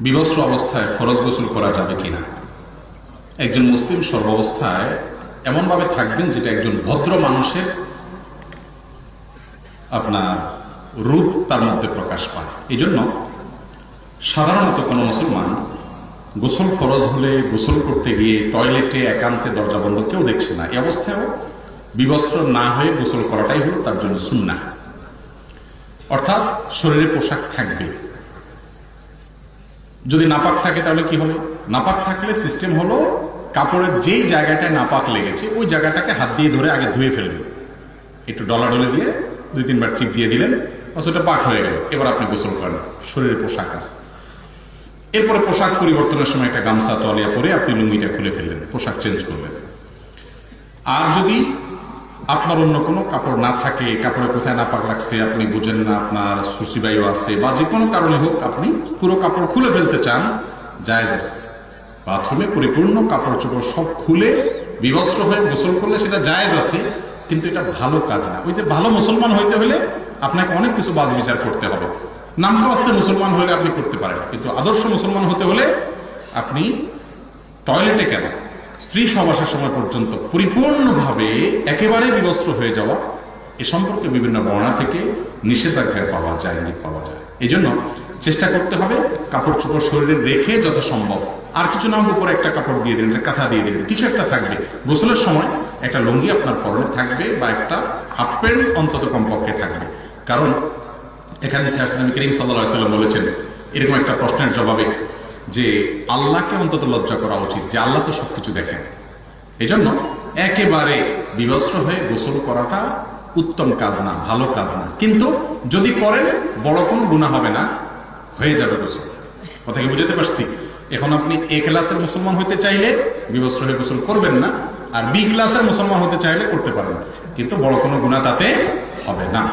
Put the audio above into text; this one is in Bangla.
বিবস্ত্র অবস্থায় ফরজ গোসল করা যাবে কিনা। একজন মুসলিম সর্বাবস্থায় এমনভাবে থাকবেন যেটা একজন ভদ্র মানুষের আপনার রূপ তার মধ্যে প্রকাশ পায়। এই জন্য সাধারণত কোনো মুসলমান গোসল ফরজ হলে গোসল করতে গিয়ে টয়লেটে একান্তে দরজা বন্ধ কেউ দেখছে না, এই অবস্থায়ও বিবস্ত্র না হয়ে গোসল করাটাই হলো তার জন্য সুন্নাহ। অর্থাৎ শরীরে পোশাক থাকবে। যদি নাপাক থাকে তাহলে কি হবে? নাপাক থাকলে সিস্টেম হলো কাপড়ের যেই জায়গাটায় নাপাক লেগেছে ওই জায়গাটাকে হাত দিয়ে ধরে আগে ধুয়ে ফেলবেন, একটু ডলাডলি দিয়ে 2-3 বার চিপ দিয়ে দিলেন, ওটা পাক হয়ে গেল। এবার আপনি গোসল করেন, শরীরে পোশাক আছে। এরপরে পোশাক পরিবর্তনের সময় একটা গামছা তলিয়া পরে আপনি লুঙ্গিটা খুলে ফেললেন, পোশাক চেঞ্জ করলেন। আর যদি আপনার অন্য কোনো কাপড় না থাকে, কাপড়ে কোথায় নাপাক লাগছে আপনি বুঝেন না, আপনার সুসিবাইও আছে বা যে কোনো কারণে হোক আপনি পুরো কাপড় খুলে ফেলতে চান, জায়েজ আছে। বাথরুমে পরিপূর্ণ কাপড় চোপড় সব খুলে বিবস্ত্র হয়ে গোসল করলে সেটা জায়েজ আছে, কিন্তু এটা ভালো কাজ না। ওই যে ভালো মুসলমান হইতে হলে আপনাকে অনেক কিছু বাদ বিচার করতে হবে। নামকাওয়াস্তে মুসলমান হলে আপনি করতে পারেন, কিন্তু আদর্শ মুসলমান হতে হলে আপনি টয়লেটে কেন স্ত্রী সহবাসের সময় পর্যন্ত পরিপূর্ণভাবে একেবারে বিবস্ত্র হয়ে যাওয়া, এ সম্পর্কে বিভিন্ন বর্ণনা থেকে নিষেধাজ্ঞা পাওয়া যায়। এই জন্য চেষ্টা করতে হবে কাপড় চোপড় শরীরে রেখে যথাসম্ভব, আর কিছু না হোক উপরে একটা কাপড় দিয়ে দিলেন, একটা কাঁথা দিয়ে দিলেন, কিছু একটা থাকবে। গোসলের সময় একটা লুঙ্গি আপনার পরনে থাকবে বা একটা হাফ প্যান্ট অন্তত কমপক্ষে থাকবে। কারণ এখানে নবী করিম সাল্লাল্লাহু আলাইহি ওয়াসাল্লাম বলেছেন এরকম একটা প্রশ্নের জবাবে যে আল্লাহকে অন্তত লজ্জা করা উচিত, যে আল্লাহ তো সবকিছু দেখেন। এই জন্য একেবারে বিবস্ত্র হয়ে গোসল করাটা উত্তম কাজ না, ভালো কাজ না। কিন্তু যদি করেন বড় কোনো গুনাহ হবে না, হয়ে যাবে গোসল। কথা কি বুঝতে পারছি? এখন আপনি এ ক্লাসের মুসলমান হতে চাইলে বিবস্ত্র হয়ে গোসল করবেন না, আর বি ক্লাসের মুসলমান হতে চাইলে করতে পারেন, কিন্তু বড় কোনো গুনাহ তাতে হবে না।